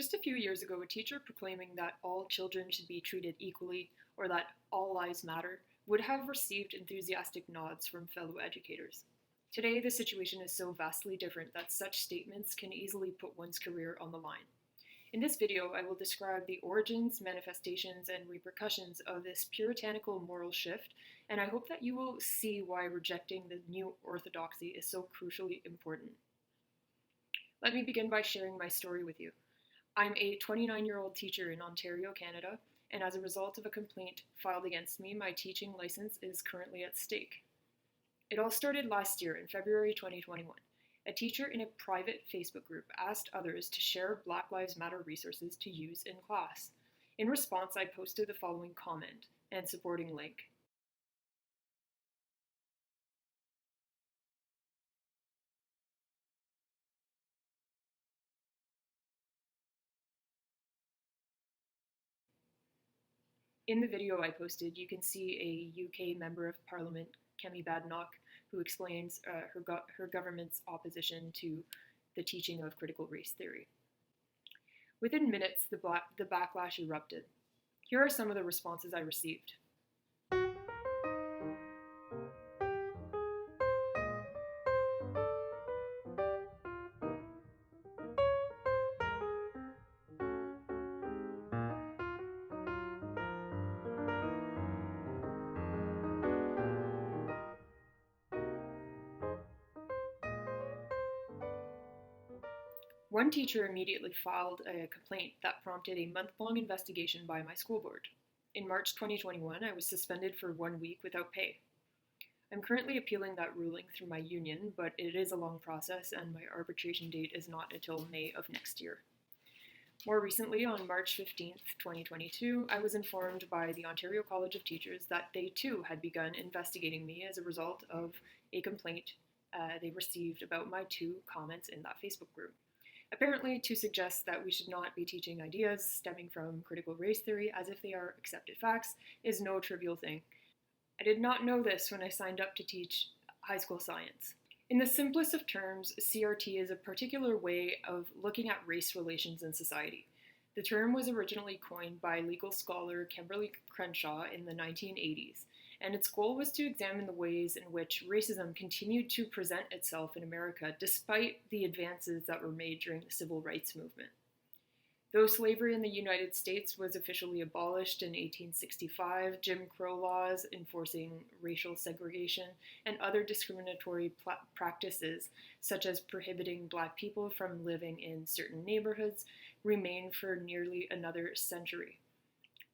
Just a few years ago, a teacher proclaiming that all children should be treated equally or that all lives matter would have received enthusiastic nods from fellow educators. Today, the situation is so vastly different that such statements can easily put one's career on the line. In this video, I will describe the origins, manifestations, and repercussions of this puritanical moral shift, and I hope that you will see why rejecting the new orthodoxy is so crucially important. Let me begin by sharing my story with you. I'm a 29-year-old teacher in Ontario, Canada, and as a result of a complaint filed against me, my teaching license is currently at stake. It all started last year in February 2021. A teacher in a private Facebook group asked others to share Black Lives Matter resources to use in class. In response, I posted the following comment and supporting link. In the video I posted, you can see a UK Member of Parliament, Kemi Badenoch, who explains her government's opposition to the teaching of critical race theory. Within minutes, the backlash erupted. Here are some of the responses I received. One teacher immediately filed a complaint that prompted a month-long investigation by my school board. In March 2021, I was suspended for 1 week without pay. I'm currently appealing that ruling through my union, but it is a long process and my arbitration date is not until May of next year. More recently, on March 15th, 2022, I was informed by the Ontario College of Teachers that they too had begun investigating me as a result of a complaint they received about my 2 comments in that Facebook group. Apparently, to suggest that we should not be teaching ideas stemming from critical race theory as if they are accepted facts is no trivial thing. I did not know this when I signed up to teach high school science. In the simplest of terms, CRT is a particular way of looking at race relations in society. The term was originally coined by legal scholar Kimberly Crenshaw in the 1980s, and its goal was to examine the ways in which racism continued to present itself in America despite the advances that were made during the civil rights movement. Though slavery in the United States was officially abolished in 1865, Jim Crow laws enforcing racial segregation and other discriminatory practices, such as prohibiting Black people from living in certain neighborhoods, remained for nearly another century.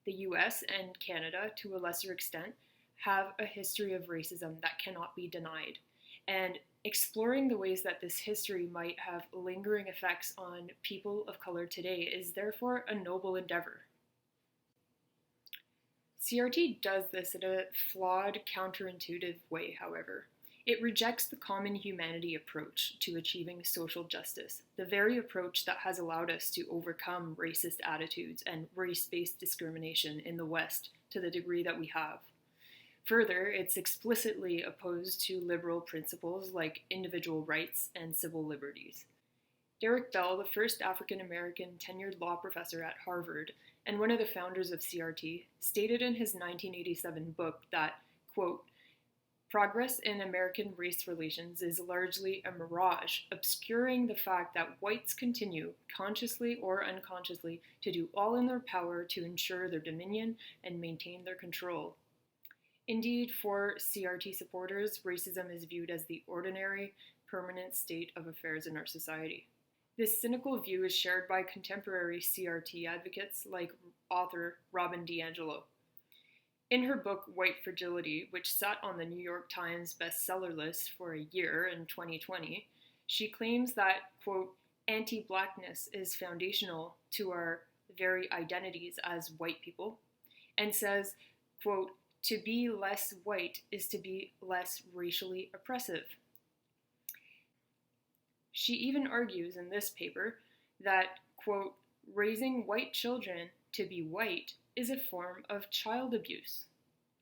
The US and Canada, to a lesser extent, have a history of racism that cannot be denied, and exploring the ways that this history might have lingering effects on people of color today is therefore a noble endeavor. CRT does this in a flawed, counterintuitive way, however. It rejects the common humanity approach to achieving social justice, the very approach that has allowed us to overcome racist attitudes and race-based discrimination in the West to the degree that we have. Further, it's explicitly opposed to liberal principles like individual rights and civil liberties. Derek Bell, the first African-American tenured law professor at Harvard and one of the founders of CRT, stated in his 1987 book that, quote, "Progress in American race relations is largely a mirage, obscuring the fact that whites continue, consciously or unconsciously, to do all in their power to ensure their dominion and maintain their control." Indeed, for CRT supporters, racism is viewed as the ordinary, permanent state of affairs in our society. This cynical view is shared by contemporary CRT advocates like author Robin DiAngelo. In her book White Fragility, which sat on the New York Times bestseller list for a year in 2020, she claims that, quote, "anti-Blackness is foundational to our very identities as white people," and says, quote, "to be less white is to be less racially oppressive." She even argues in this paper that, quote, "raising white children to be white is a form of child abuse."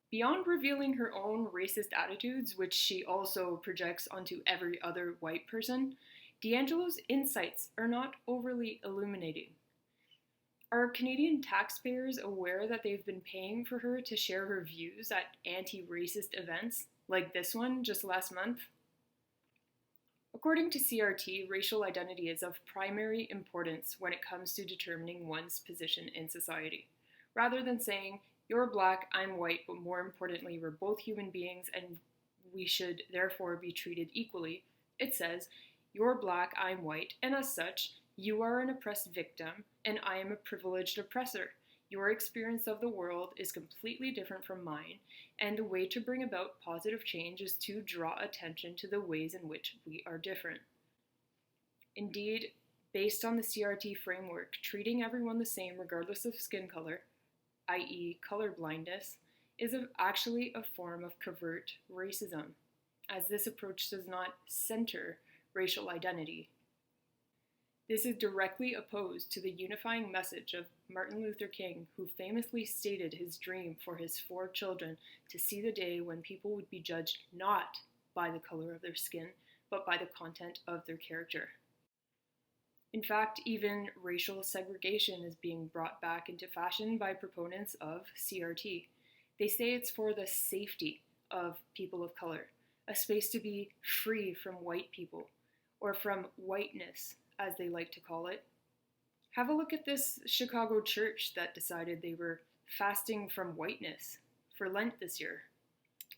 Beyond revealing her own racist attitudes, which she also projects onto every other white person, DiAngelo's insights are not overly illuminating. Are Canadian taxpayers aware that they've been paying for her to share her views at anti-racist events, like this one just last month? According to CRT, racial identity is of primary importance when it comes to determining one's position in society. Rather than saying, you're black, I'm white, but more importantly, we're both human beings and we should therefore be treated equally, it says, you're black, I'm white, and as such, you are an oppressed victim and I am a privileged oppressor. Your experience of the world is completely different from mine, and the way to bring about positive change is to draw attention to the ways in which we are different. Indeed, based on the CRT framework, treating everyone the same regardless of skin color, i.e., color blindness, is actually a form of covert racism, as this approach does not center racial identity. This is directly opposed to the unifying message of Martin Luther King, who famously stated his dream for his 4 children to see the day when people would be judged not by the color of their skin, but by the content of their character. In fact, even racial segregation is being brought back into fashion by proponents of CRT. They say it's for the safety of people of color, a space to be free from white people, or from whiteness, as they like to call it. Have a look at this Chicago church that decided they were fasting from whiteness for Lent this year,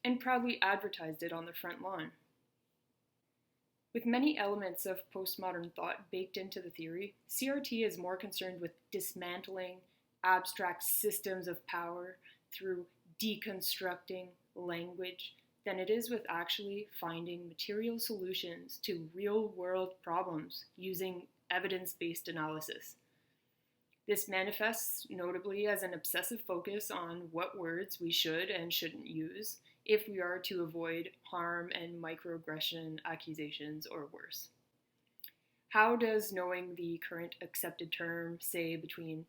and proudly advertised it on the front lawn. With many elements of postmodern thought baked into the theory, CRT is more concerned with dismantling abstract systems of power through deconstructing language than it is with actually finding material solutions to real-world problems using evidence-based analysis. This manifests notably as an obsessive focus on what words we should and shouldn't use if we are to avoid harm and microaggression accusations or worse. How does knowing the current accepted term, say between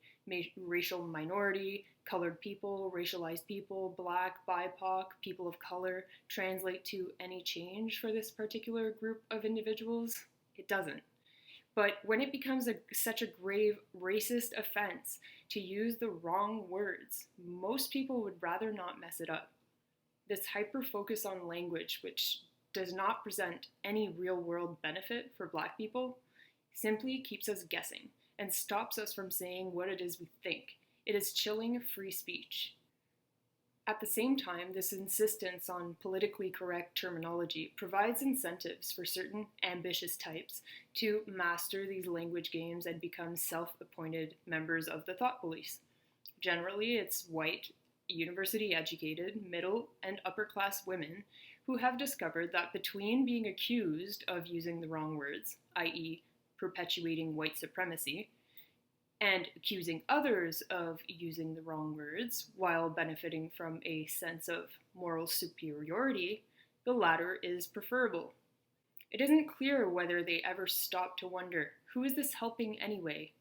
racial minority, colored people, racialized people, black, BIPOC, people of color, translate to any change for this particular group of individuals? It doesn't. But when it becomes such a grave racist offense to use the wrong words, most people would rather not mess it up. This hyper-focus on language, which does not present any real-world benefit for Black people, simply keeps us guessing and stops us from saying what it is we think. It is chilling free speech. At the same time, this insistence on politically correct terminology provides incentives for certain ambitious types to master these language games and become self-appointed members of the thought police. Generally, it's white, university-educated, middle and upper-class women who have discovered that between being accused of using the wrong words, i.e., perpetuating white supremacy, and accusing others of using the wrong words while benefiting from a sense of moral superiority, the latter is preferable. It isn't clear whether they ever stop to wonder, who is this helping anyway?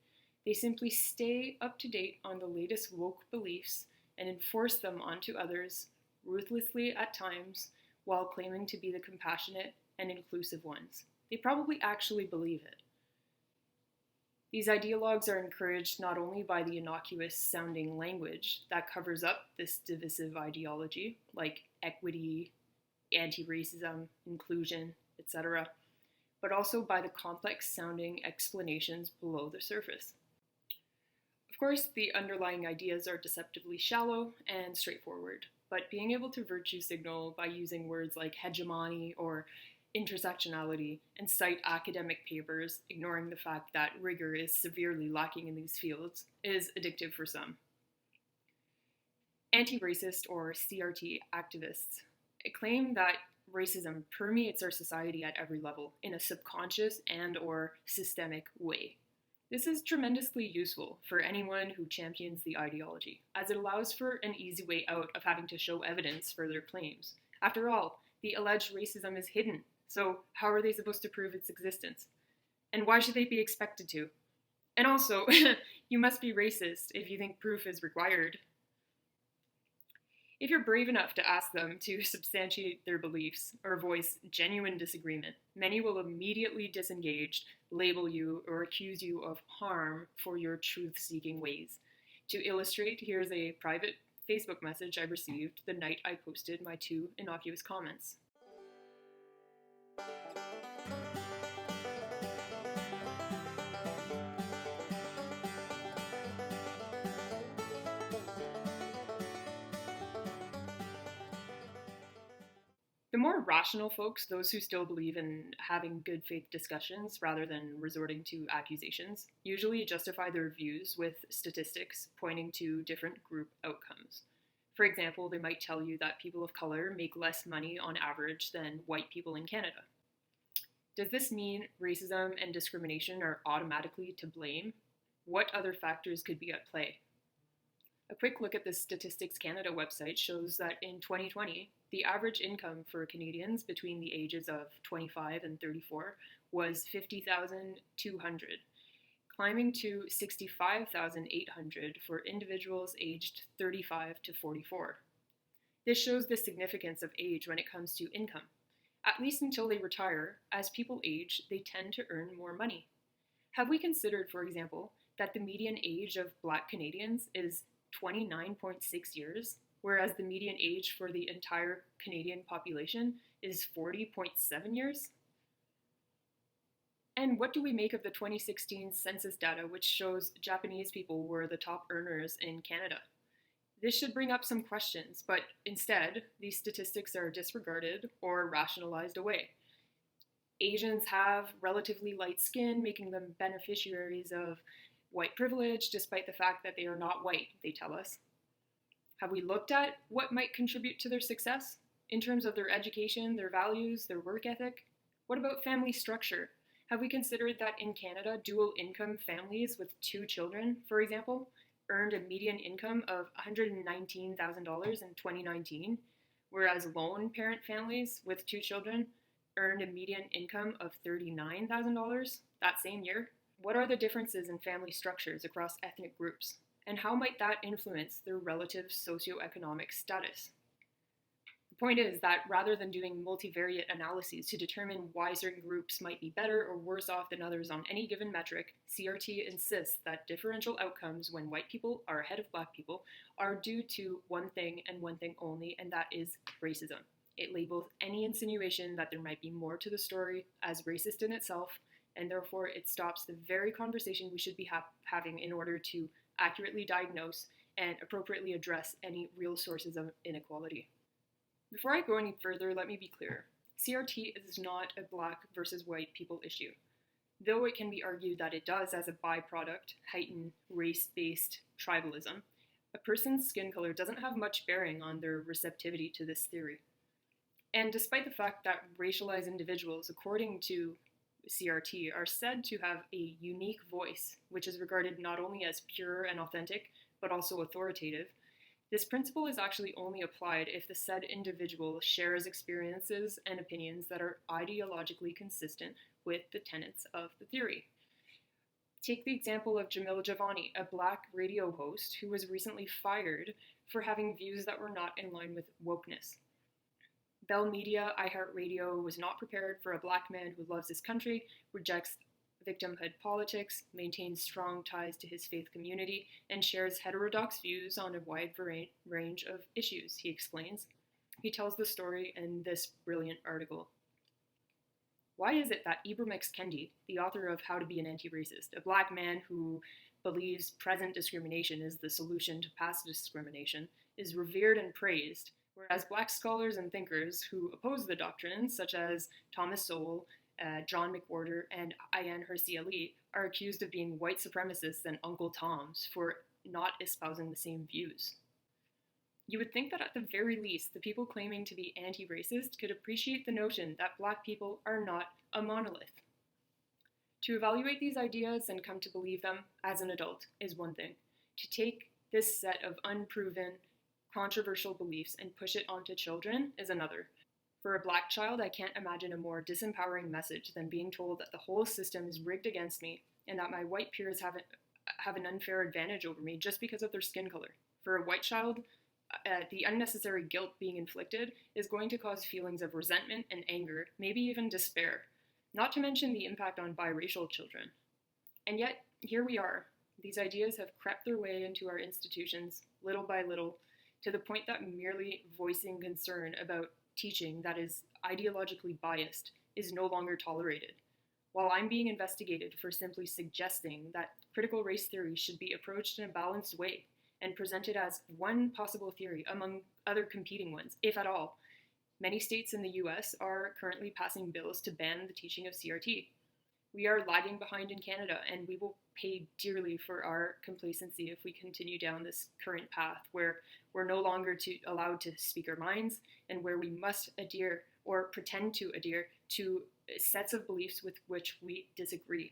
They simply stay up to date on the latest woke beliefs and enforce them onto others, ruthlessly at times, while claiming to be the compassionate and inclusive ones. They probably actually believe it. These ideologues are encouraged not only by the innocuous-sounding language that covers up this divisive ideology, like equity, anti-racism, inclusion, etc., but also by the complex-sounding explanations below the surface. Of course, the underlying ideas are deceptively shallow and straightforward, but being able to virtue signal by using words like hegemony or intersectionality and cite academic papers, ignoring the fact that rigor is severely lacking in these fields, is addictive for some. Anti-racist or CRT activists claim that racism permeates our society at every level in a subconscious and or systemic way. This is tremendously useful for anyone who champions the ideology, as it allows for an easy way out of having to show evidence for their claims. After all, the alleged racism is hidden, so how are they supposed to prove its existence? And why should they be expected to? And also, you must be racist if you think proof is required. If you're brave enough to ask them to substantiate their beliefs or voice genuine disagreement, many will immediately disengage, label you, or accuse you of harm for your truth-seeking ways. To illustrate, here's a private Facebook message I received the night I posted my 2 innocuous comments. The more rational folks, those who still believe in having good faith discussions rather than resorting to accusations, usually justify their views with statistics pointing to different group outcomes. For example, they might tell you that people of color make less money on average than white people in Canada. Does this mean racism and discrimination are automatically to blame? What other factors could be at play? A quick look at the Statistics Canada website shows that in 2020, the average income for Canadians between the ages of 25 and 34 was $50,200, climbing to $65,800 for individuals aged 35 to 44. This shows the significance of age when it comes to income. At least until they retire, as people age, they tend to earn more money. Have we considered, for example, that the median age of Black Canadians is 29.6 years, whereas the median age for the entire Canadian population is 40.7 years? And what do we make of the 2016 census data, which shows Japanese people were the top earners in Canada? This should bring up some questions, but instead, these statistics are disregarded or rationalized away. Asians have relatively light skin, making them beneficiaries of white privilege, despite the fact that they are not white, they tell us. Have we looked at what might contribute to their success in terms of their education, their values, their work ethic? What about family structure? Have we considered that in Canada, dual income families with 2 children, for example, earned a median income of $119,000 in 2019, whereas lone parent families with 2 children earned a median income of $39,000 that same year? What are the differences in family structures across ethnic groups, and how might that influence their relative socioeconomic status? The point is that rather than doing multivariate analyses to determine why certain groups might be better or worse off than others on any given metric, CRT insists that differential outcomes when white people are ahead of Black people are due to one thing and one thing only, and that is racism. It labels any insinuation that there might be more to the story as racist in itself, and therefore it stops the very conversation we should be having in order to accurately diagnose and appropriately address any real sources of inequality. Before I go any further, let me be clear. CRT is not a Black versus white people issue, though it can be argued that it does, as a byproduct, heighten race-based tribalism. A person's skin color doesn't have much bearing on their receptivity to this theory. And despite the fact that racialized individuals, according to CRT, are said to have a unique voice, which is regarded not only as pure and authentic, but also authoritative, this principle is actually only applied if the said individual shares experiences and opinions that are ideologically consistent with the tenets of the theory. Take the example of Jamil Javani, a Black radio host who was recently fired for having views that were not in line with wokeness. Bell Media, iHeartRadio was not prepared for a Black man who loves his country, rejects victimhood politics, maintains strong ties to his faith community, and shares heterodox views on a wide range of issues, he explains. He tells the story in this brilliant article. Why is it that Ibram X. Kendi, the author of How to Be an Anti-Racist, a Black man who believes present discrimination is the solution to past discrimination, is revered and praised, whereas Black scholars and thinkers who oppose the doctrine, such as Thomas Sowell, John McWhorter, and Ayaan Hirsi Ali, are accused of being white supremacists and Uncle Toms for not espousing the same views? You would think that at the very least, the people claiming to be anti-racist could appreciate the notion that Black people are not a monolith. To evaluate these ideas and come to believe them as an adult is one thing. To take this set of unproven, controversial beliefs and push it onto children is another. For a Black child, I can't imagine a more disempowering message than being told that the whole system is rigged against me and that my white peers have an unfair advantage over me just because of their skin color. For a white child, the unnecessary guilt being inflicted is going to cause feelings of resentment and anger, maybe even despair, not to mention the impact on biracial children. And yet, here we are. These ideas have crept their way into our institutions, little by little, to the point that merely voicing concern about teaching that is ideologically biased is no longer tolerated. While I'm being investigated for simply suggesting that critical race theory should be approached in a balanced way and presented as one possible theory among other competing ones, if at all, many states in the US are currently passing bills to ban the teaching of CRT. We are lagging behind in Canada, and we will pay dearly for our complacency if we continue down this current path where we're no longer allowed to speak our minds and where we must adhere or pretend to adhere to sets of beliefs with which we disagree.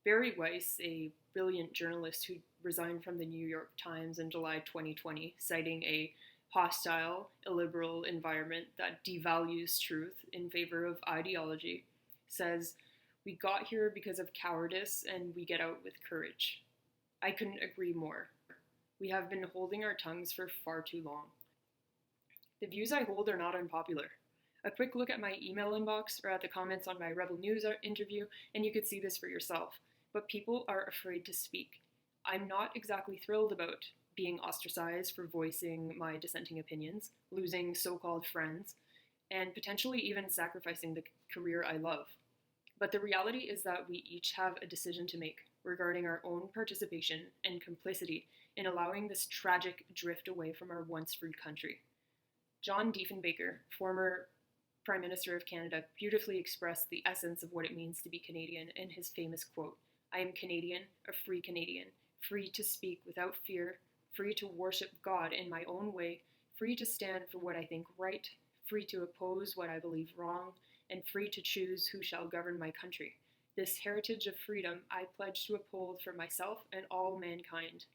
Barry Weiss, a brilliant journalist who resigned from the New York Times in July 2020, citing a hostile, illiberal environment that devalues truth in favor of ideology, says, "We got here because of cowardice and we get out with courage." I couldn't agree more. We have been holding our tongues for far too long. The views I hold are not unpopular. A quick look at my email inbox or at the comments on my Rebel News interview, and you could see this for yourself. But people are afraid to speak. I'm not exactly thrilled about being ostracized for voicing my dissenting opinions, losing so-called friends, and potentially even sacrificing the career I love. But the reality is that we each have a decision to make regarding our own participation and complicity in allowing this tragic drift away from our once free country. John Diefenbaker, former Prime Minister of Canada, beautifully expressed the essence of what it means to be Canadian in his famous quote, "I am Canadian, a free Canadian, free to speak without fear, free to worship God in my own way, free to stand for what I think right, free to oppose what I believe wrong, and free to choose who shall govern my country. This heritage of freedom I pledge to uphold for myself and all mankind."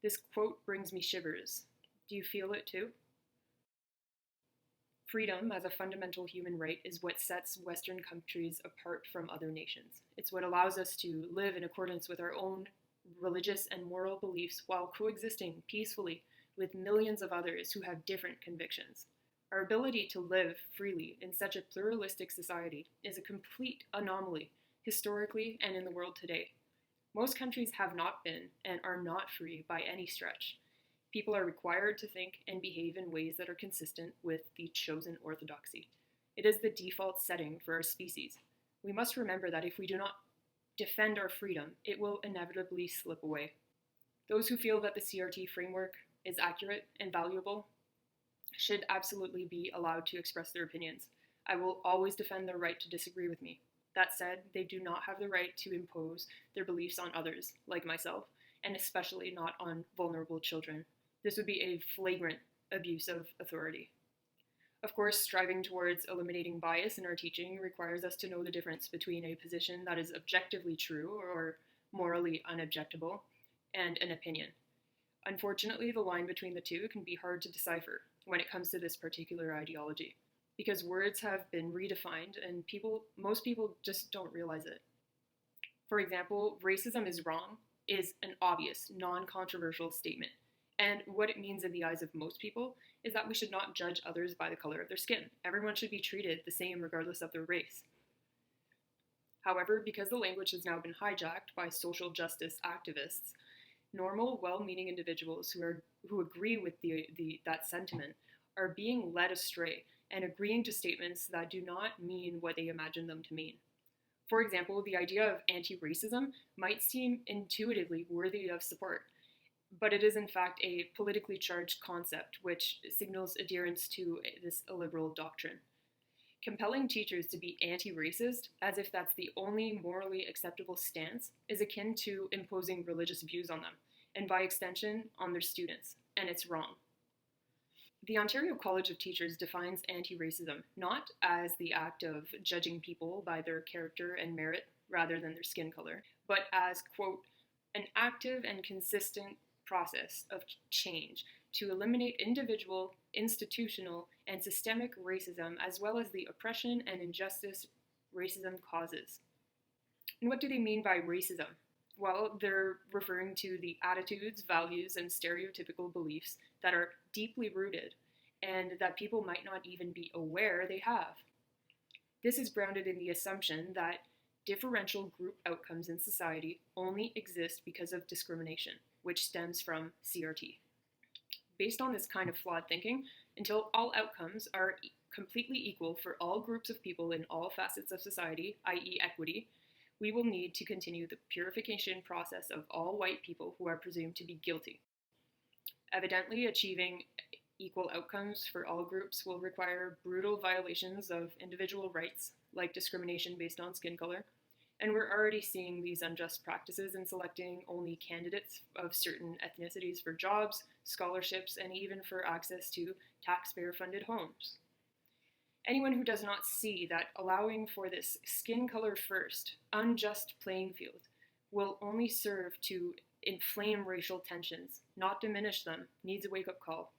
This quote brings me shivers. Do you feel it too? Freedom as a fundamental human right is what sets Western countries apart from other nations. It's what allows us to live in accordance with our own religious and moral beliefs while coexisting peacefully with millions of others who have different convictions. Our ability to live freely in such a pluralistic society is a complete anomaly, historically and in the world today. Most countries have not been and are not free by any stretch. People are required to think and behave in ways that are consistent with the chosen orthodoxy. It is the default setting for our species. We must remember that if we do not defend our freedom, it will inevitably slip away. Those who feel that the CRT framework is accurate and valuable should absolutely be allowed to express their opinions. I will always defend their right to disagree with me. That said, they do not have the right to impose their beliefs on others, like myself, and especially not on vulnerable children. This would be a flagrant abuse of authority. Of course, striving towards eliminating bias in our teaching requires us to know the difference between a position that is objectively true or morally unobjectable and an opinion. Unfortunately, the line between the two can be hard to decipher when it comes to this particular ideology, because words have been redefined and most people just don't realize it. For example, racism is wrong is an obvious, non-controversial statement. And what it means in the eyes of most people is that we should not judge others by the color of their skin. Everyone should be treated the same regardless of their race. However, because the language has now been hijacked by social justice activists, normal, well-meaning individuals who agree with that sentiment are being led astray and agreeing to statements that do not mean what they imagine them to mean. For example, the idea of anti-racism might seem intuitively worthy of support, but it is in fact a politically charged concept which signals adherence to this illiberal doctrine. Compelling teachers to be anti-racist, as if that's the only morally acceptable stance, is akin to imposing religious views on them, and by extension, on their students, and it's wrong. The Ontario College of Teachers defines anti-racism not as the act of judging people by their character and merit rather than their skin color, but as, quote, an active and consistent process of change to eliminate individual, institutional, and systemic racism, as well as the oppression and injustice racism causes. And what do they mean by racism? Well, they're referring to the attitudes, values, and stereotypical beliefs that are deeply rooted and that people might not even be aware they have. This is grounded in the assumption that differential group outcomes in society only exist because of discrimination, which stems from CRT. Based on this kind of flawed thinking, until all outcomes are completely equal for all groups of people in all facets of society, i.e., equity, we will need to continue the purification process of all white people who are presumed to be guilty. Evidently, achieving equal outcomes for all groups will require brutal violations of individual rights, like discrimination based on skin color, and we're already seeing these unjust practices in selecting only candidates of certain ethnicities for jobs, scholarships, and even for access to taxpayer-funded homes. Anyone who does not see that allowing for this skin color first, unjust playing field will only serve to inflame racial tensions, not diminish them, needs a wake-up call.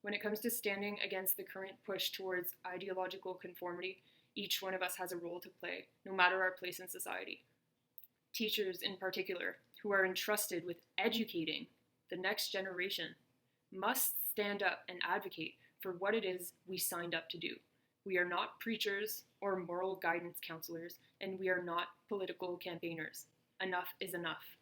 When it comes to standing against the current push towards ideological conformity, each one of us has a role to play, no matter our place in society. Teachers, in particular, who are entrusted with educating the next generation, must stand up and advocate for what it is we signed up to do. We are not preachers or moral guidance counselors, and we are not political campaigners. Enough is enough.